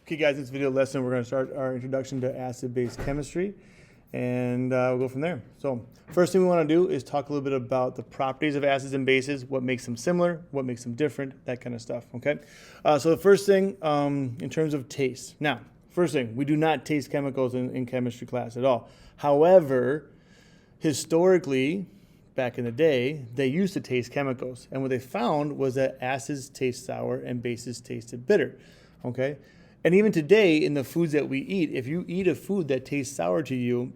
Okay, guys, in this video lesson, we're going to start our introduction to acid-base chemistry, and we'll go from there. So first thing we want to do is talk a little bit about the properties of acids and bases, what makes them similar, what makes them different, that kind of stuff, okay? So the first thing, in terms of taste. Now, first thing, we do not taste chemicals in chemistry class at all. However, historically, back in the day, they used to taste chemicals, and what they found was that acids taste sour and bases tasted bitter, okay? And even today, in the foods that we eat, if you eat a food that tastes sour to you,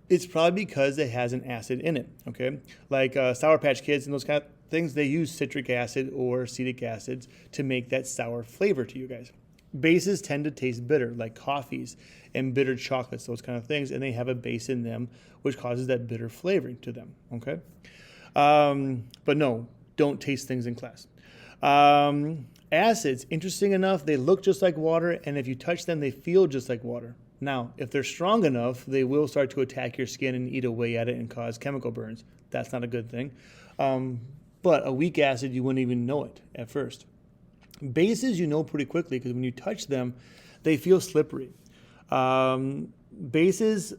it's probably because it has an acid in it, okay? Like Sour Patch Kids and those kind of things, they use citric acid or acetic acids to make that sour flavor to you guys. Bases tend to taste bitter, like coffees and bitter chocolates, those kind of things, and they have a base in them which causes that bitter flavoring to them, okay? But no, don't taste things in class. Acids, interesting enough, they look just like water, and if you touch them, they feel just like water. Now, if they're strong enough, they will start to attack your skin and eat away at it and cause chemical burns. That's not a good thing. But a weak acid, you wouldn't even know it at first. Bases, you know pretty quickly, because when you touch them, they feel slippery. Bases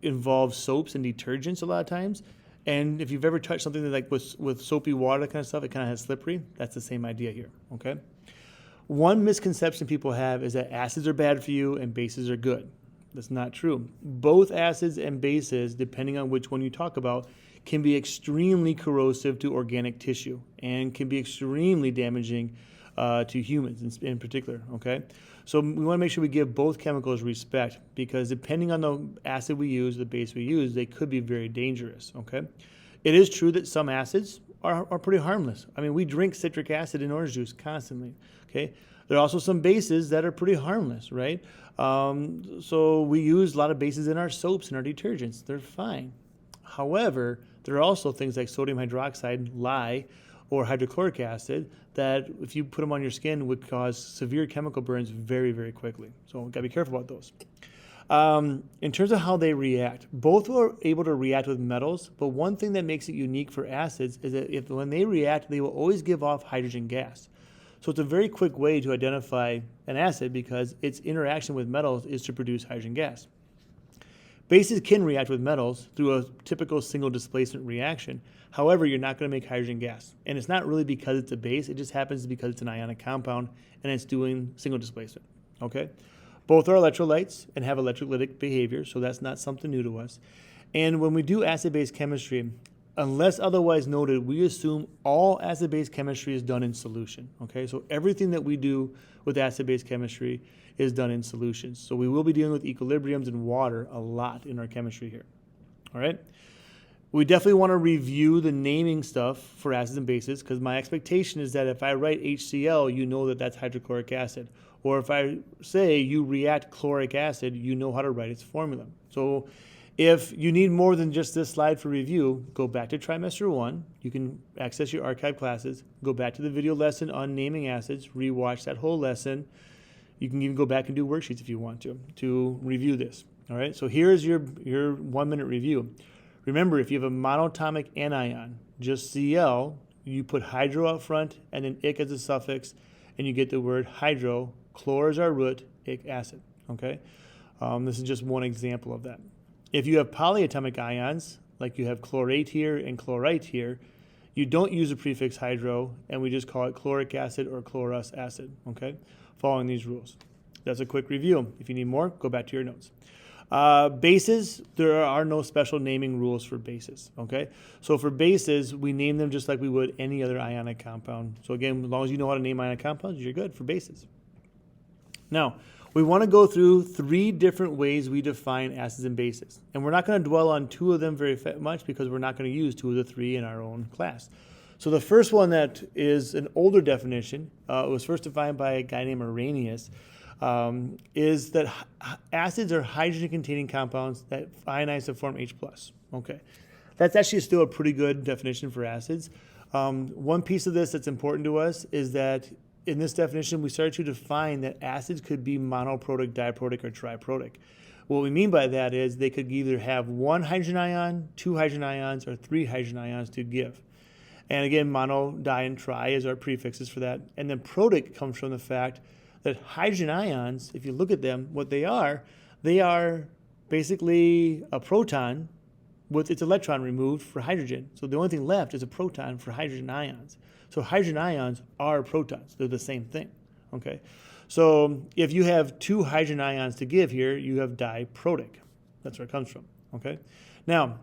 involve soaps and detergents a lot of times. And if you've ever touched something that like with soapy water, that kind of stuff, it kind of has slippery. That's the same idea here, okay? One misconception people have is that acids are bad for you and bases are good. That's not true. Both acids and bases, depending on which one you talk about, can be extremely corrosive to organic tissue and can be extremely damaging to humans in particular, okay? So we want to make sure we give both chemicals respect, because depending on the acid we use, the base we use, they could be very dangerous, okay? It is true that some acids are pretty harmless. I mean, we drink citric acid in orange juice constantly, okay? There are also some bases that are pretty harmless, right? So we use a lot of bases in our soaps and our detergents. They're fine. However, there are also things like sodium hydroxide, lye, or hydrochloric acid that if you put them on your skin would cause severe chemical burns very, very quickly. So we've got to be careful about those. In terms of how they react, both are able to react with metals, but one thing that makes it unique for acids is that when they react, they will always give off hydrogen gas. So it's a very quick way to identify an acid because its interaction with metals is to produce hydrogen gas. Bases can react with metals through a typical single displacement reaction. However, you're not going to make hydrogen gas. And it's not really because it's a base. It just happens because it's an ionic compound and it's doing single displacement. Okay? Both are electrolytes and have electrolytic behavior, so that's not something new to us. And when we do acid-base chemistry, unless otherwise noted, we assume all acid-base chemistry is done in solution. Okay? So everything that we do with acid-base chemistry is done in solutions. So we will be dealing with equilibriums and water a lot in our chemistry here. All right? We definitely want to review the naming stuff for acids and bases, because my expectation is that if I write HCl, you know that that's hydrochloric acid. Or if I say you react chloric acid, you know how to write its formula. So if you need more than just this slide for review, go back to trimester 1. You can access your archive classes. Go back to the video lesson on naming acids. Rewatch that whole lesson. You can even go back and do worksheets if you want to review this. All right, so here's your 1-minute review. Remember, if you have a monatomic anion, just Cl, you put hydro out front and then ic as a suffix, and you get the word hydro. Chlor is our root, ic acid. Okay, this is just one example of that. If you have polyatomic ions, like you have chlorate here and chlorite here, you don't use the prefix hydro, and we just call it chloric acid or chlorous acid, okay? Following these rules. That's a quick review. If you need more, go back to your notes. Bases, there are no special naming rules for bases, okay? So for bases, we name them just like we would any other ionic compound. So again, as long as you know how to name ionic compounds, you're good for bases. Now, we want to go through 3 different ways we define acids and bases. And we're not going to dwell on 2 of them very much because we're not going to use 2 of the 3 in our own class. So the first one that is an older definition, it was first defined by a guy named Arrhenius, is that acids are hydrogen-containing compounds that ionize to form H+. Okay, that's actually still a pretty good definition for acids. One piece of this that's important to us is that in this definition, we started to define that acids could be monoprotic, diprotic, or triprotic. What we mean by that is they could either have 1 hydrogen ion, 2 hydrogen ions, or 3 hydrogen ions to give. And again, mono, di, and tri is our prefixes for that. And then protic comes from the fact that hydrogen ions, if you look at them, what they are basically a proton with its electron removed for hydrogen. So the only thing left is a proton for hydrogen ions. So hydrogen ions are protons. They're the same thing, okay? So if you have two hydrogen ions to give here, you have diprotic. That's where it comes from, okay? Now,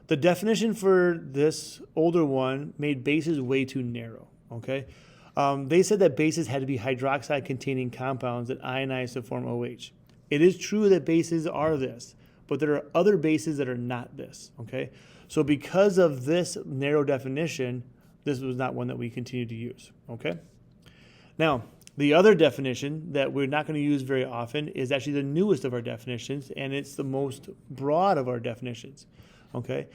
the definition for this older one made bases way too narrow, okay? They said that bases had to be hydroxide-containing compounds that ionize to form OH. It is true that bases are this, but there are other bases that are not this, okay? So because of this narrow definition, this was not one that we continue to use, okay? Now, the other definition that we're not going to use very often is actually the newest of our definitions, and it's the most broad of our definitions, okay?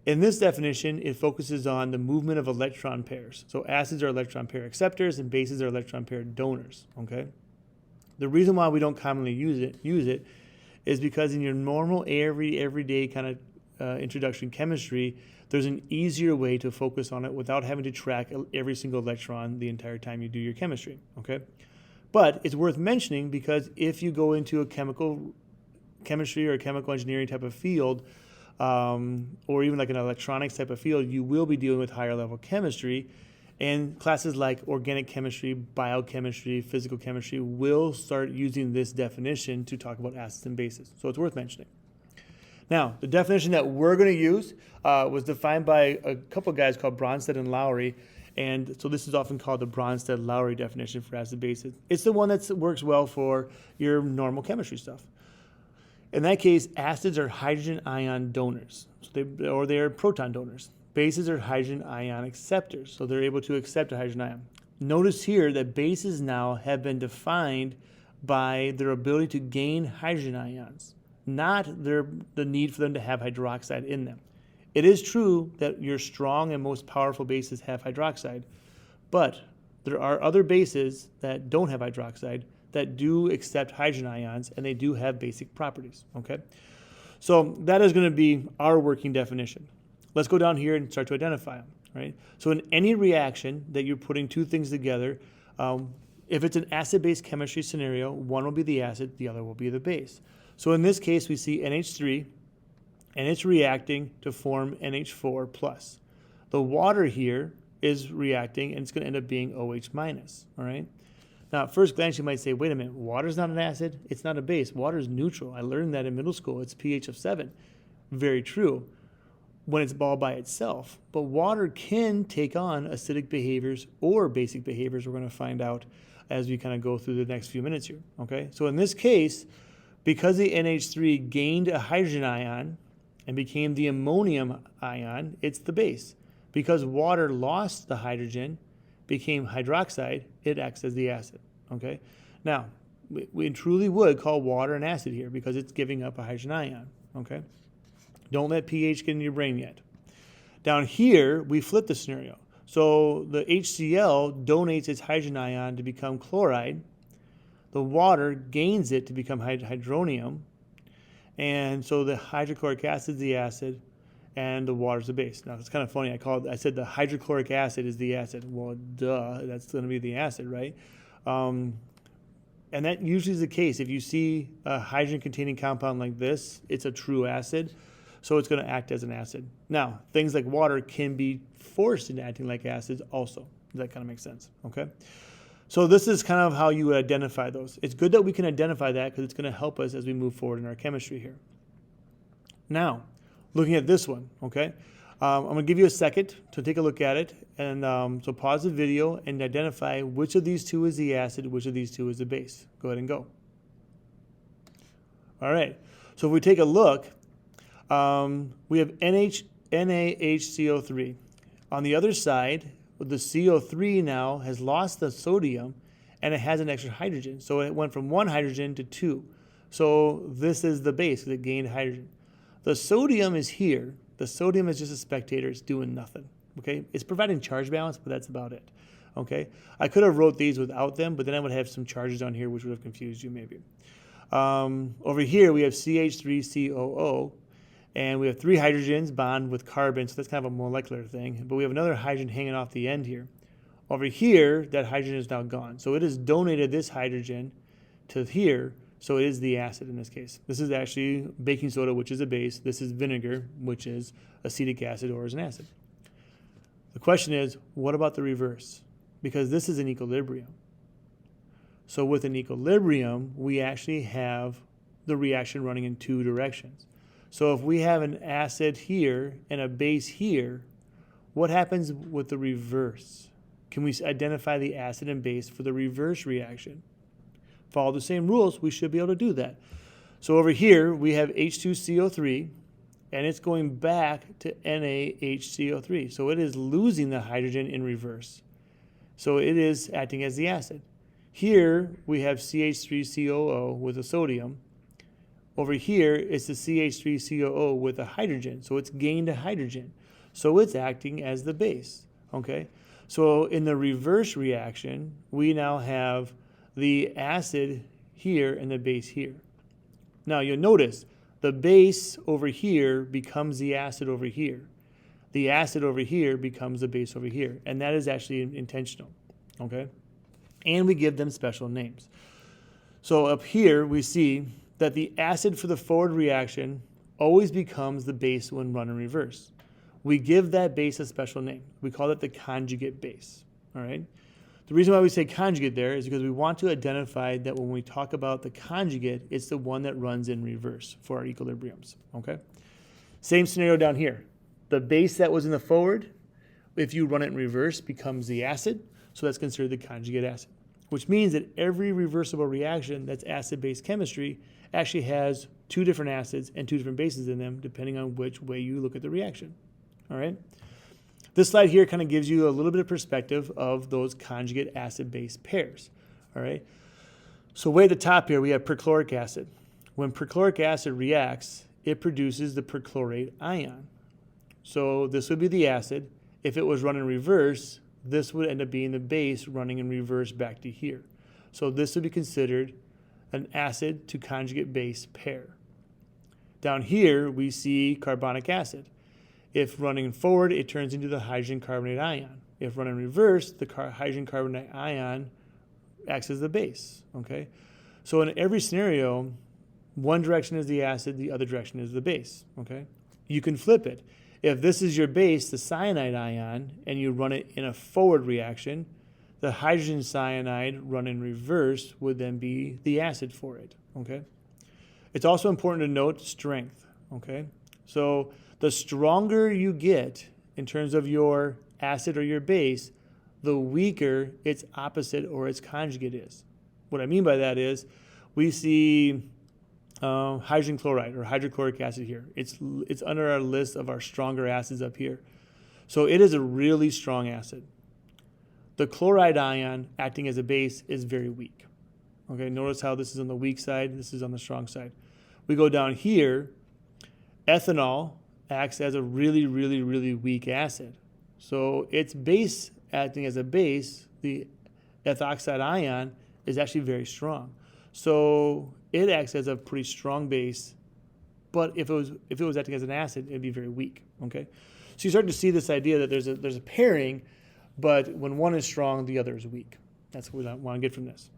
In this definition, it focuses on the movement of electron pairs. So acids are electron pair acceptors and bases are electron pair donors, okay? The reason why we don't commonly use it is because in your normal everyday kind of introduction chemistry, there's an easier way to focus on it without having to track every single electron the entire time you do your chemistry, okay? But it's worth mentioning because if you go into a chemical chemistry or a chemical engineering type of field, or even like an electronics type of field, you will be dealing with higher level chemistry, and classes like organic chemistry, biochemistry, physical chemistry will start using this definition to talk about acids and bases. So it's worth mentioning. Now, the definition that we're going to use was defined by a couple of guys called Bronsted and Lowry, and so this is often called the Bronsted-Lowry definition for acid bases. It's the one that works well for your normal chemistry stuff. In that case, acids are hydrogen ion donors, so they are proton donors. Bases are hydrogen ion acceptors, so they're able to accept a hydrogen ion. Notice here that bases now have been defined by their ability to gain hydrogen ions, not the need for them to have hydroxide in them. It is true that your strong and most powerful bases have hydroxide, but there are other bases that don't have hydroxide that do accept hydrogen ions, and they do have basic properties, okay? So that is going to be our working definition. Let's go down here and start to identify them, right? So in any reaction that you're putting two things together, if it's an acid-base chemistry scenario, one will be the acid, the other will be the base. So in this case, we see NH3, and it's reacting to form NH4+. The water here is reacting, and it's going to end up being OH-, all right? Now, at first glance, you might say, wait a minute, water's not an acid, it's not a base. Water is neutral. I learned that in middle school. It's pH of 7. Very true when it's all by itself. But water can take on acidic behaviors or basic behaviors. We're going to find out as we kind of go through the next few minutes here, okay? So in this case, because the NH3 gained a hydrogen ion and became the ammonium ion, it's the base. Because water lost the hydrogen, became hydroxide, it acts as the acid, okay? Now, we truly would call water an acid here because it's giving up a hydrogen ion, okay? Don't let pH get in your brain yet. Down here, we flip the scenario. So the HCl donates its hydrogen ion to become chloride. The water gains it to become hydronium. And so the hydrochloric acid is the acid, and the water is the base. Now, it's kind of funny. I said the hydrochloric acid is the acid. Well, duh, that's going to be the acid, right? And that usually is the case. If you see a hydrogen-containing compound like this, it's a true acid, so it's going to act as an acid. Now, things like water can be forced into acting like acids also. Does that kind of make sense? Okay? So this is kind of how you would identify those. It's good that we can identify that because it's going to help us as we move forward in our chemistry here. Now, looking at this one, okay? I'm going to give you a second to take a look at it. And so pause the video and identify which of these two is the acid, which of these two is the base. Go ahead and go. All right. So if we take a look, we have NaHCO3. On the other side, the CO3 now has lost the sodium and it has an extra hydrogen. So it went from 1 hydrogen to 2. So this is the base because it gained hydrogen. The sodium is here. The sodium is just a spectator. It's doing nothing, okay? It's providing charge balance, but that's about it, okay? I could have wrote these without them, but then I would have some charges on here which would have confused you maybe. Over here, we have CH3COO, and we have 3 hydrogens bond with carbon, so that's kind of a molecular thing, but we have another hydrogen hanging off the end here. Over here, that hydrogen is now gone. So it has donated this hydrogen to here, so it is the acid in this case. This is actually baking soda, which is a base. This is vinegar, which is acetic acid or is an acid. The question is, what about the reverse? Because this is an equilibrium. So with an equilibrium, we actually have the reaction running in two directions. So if we have an acid here and a base here, what happens with the reverse? Can we identify the acid and base for the reverse reaction? Follow the same rules, we should be able to do that. So over here, we have H2CO3, and it's going back to NaHCO3. So it is losing the hydrogen in reverse. So it is acting as the acid. Here, we have CH3COO with a sodium. Over here, it's the CH3COO with a hydrogen. So it's gained a hydrogen. So it's acting as the base, okay? So in the reverse reaction, we now have the acid here and the base here. Now you'll notice the base over here becomes the acid over here. The acid over here becomes the base over here. And that is actually intentional, okay? And we give them special names. So up here we see that the acid for the forward reaction always becomes the base when run in reverse. We give that base a special name. We call it the conjugate base, all right? The reason why we say conjugate there is because we want to identify that when we talk about the conjugate, it's the one that runs in reverse for our equilibriums, okay? Same scenario down here. The base that was in the forward, if you run it in reverse, becomes the acid, so that's considered the conjugate acid, which means that every reversible reaction that's acid-base chemistry actually has two different acids and two different bases in them, depending on which way you look at the reaction, all right? This slide here kind of gives you a little bit of perspective of those conjugate acid-base pairs, all right? So way at the top here, we have perchloric acid. When perchloric acid reacts, it produces the perchlorate ion. So this would be the acid. If it was run in reverse, this would end up being the base running in reverse back to here. So this would be considered an acid to conjugate base pair. Down here, we see carbonic acid. If running forward, it turns into the hydrogen carbonate ion. If running reverse, the hydrogen carbonate ion acts as the base, okay? So in every scenario, one direction is the acid, the other direction is the base, okay? You can flip it. If this is your base, the cyanide ion, and you run it in a forward reaction, the hydrogen cyanide run in reverse would then be the acid for it, okay? It's also important to note strength, okay? So the stronger you get in terms of your acid or your base, the weaker its opposite or its conjugate is. What I mean by that is we see hydrogen chloride or hydrochloric acid here. It's under our list of our stronger acids up here. So it is a really strong acid. The chloride ion acting as a base is very weak. Okay, notice how this is on the weak side, this is on the strong side. We go down here, ethanol acts as a really, really, really weak acid. So its base acting as a base, the ethoxide ion, is actually very strong. So it acts as a pretty strong base, but if it was acting as an acid, it'd be very weak. Okay, so you start to see this idea that there's a pairing, but when one is strong, the other is weak. That's what I want to get from this.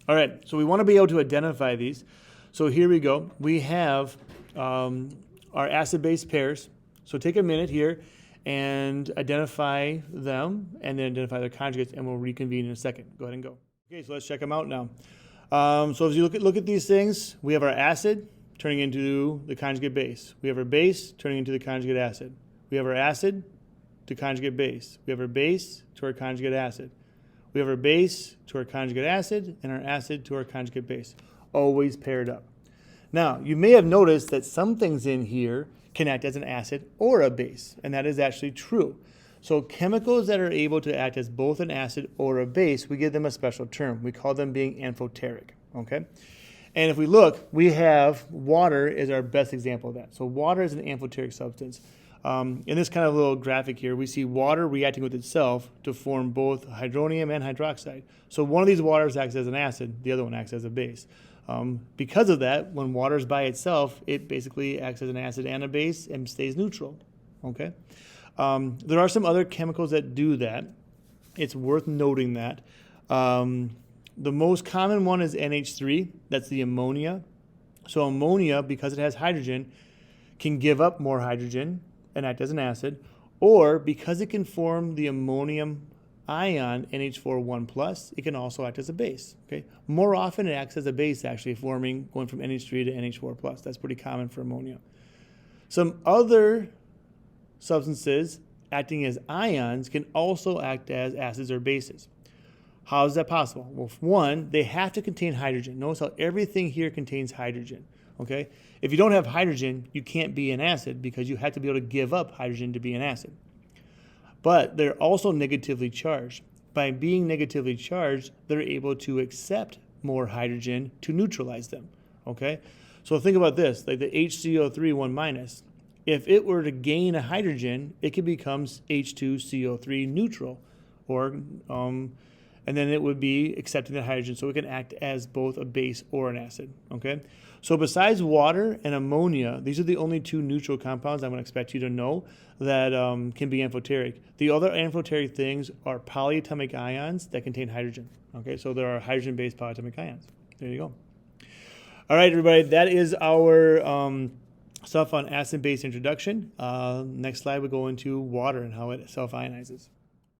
All right, so we want to be able to identify these. So here we go. We have our acid-base pairs. So take a minute here and identify them, and then identify their conjugates, and we'll reconvene in a second. Go ahead and go. Okay, so let's check them out now. So as you look at these things, we have our acid turning into the conjugate base. We have our base turning into the conjugate acid. We have our acid to conjugate base. We have our base to our conjugate acid. We have our base to our conjugate acid, and our acid to our conjugate base. Always paired up. Now, you may have noticed that some things in here can act as an acid or a base, and that is actually true. So chemicals that are able to act as both an acid or a base, we give them a special term. We call them being amphoteric, okay? And if we look, we have water is our best example of that. So water is an amphoteric substance. In this kind of little graphic here, we see water reacting with itself to form both hydronium and hydroxide. So one of these waters acts as an acid, the other one acts as a base. Because of that, when water is by itself, it basically acts as an acid and a base and stays neutral, okay? There are some other chemicals that do that. It's worth noting that. The most common one is NH3. That's the ammonia. So ammonia, because it has hydrogen, can give up more hydrogen and act as an acid, or because it can form the ammonium ion NH4 it can also act as a base. Okay, more often it acts as a base, actually going from NH3 to NH4 That's pretty common for ammonia. Some other substances acting as ions can also act as acids or bases. How is that possible? Well, one, they have to contain hydrogen. Notice how everything here contains hydrogen. Okay, if you don't have hydrogen, you can't be an acid because you have to be able to give up hydrogen to be an acid. But they're also negatively charged. By being negatively charged, they're able to accept more hydrogen to neutralize them. Okay, so think about this, like the HCO3 1-. If it were to gain a hydrogen, it could become H2CO3 neutral, or and then it would be accepting the hydrogen, so it can act as both a base or an acid. Okay, so besides water and ammonia, these are the only two neutral compounds I'm going to expect you to know that can be amphoteric. The other amphoteric things are polyatomic ions that contain hydrogen. Okay, so there are hydrogen-based polyatomic ions. There you go. All right, everybody, that is our stuff on acid-base introduction. Next slide, we go into water and how it self-ionizes.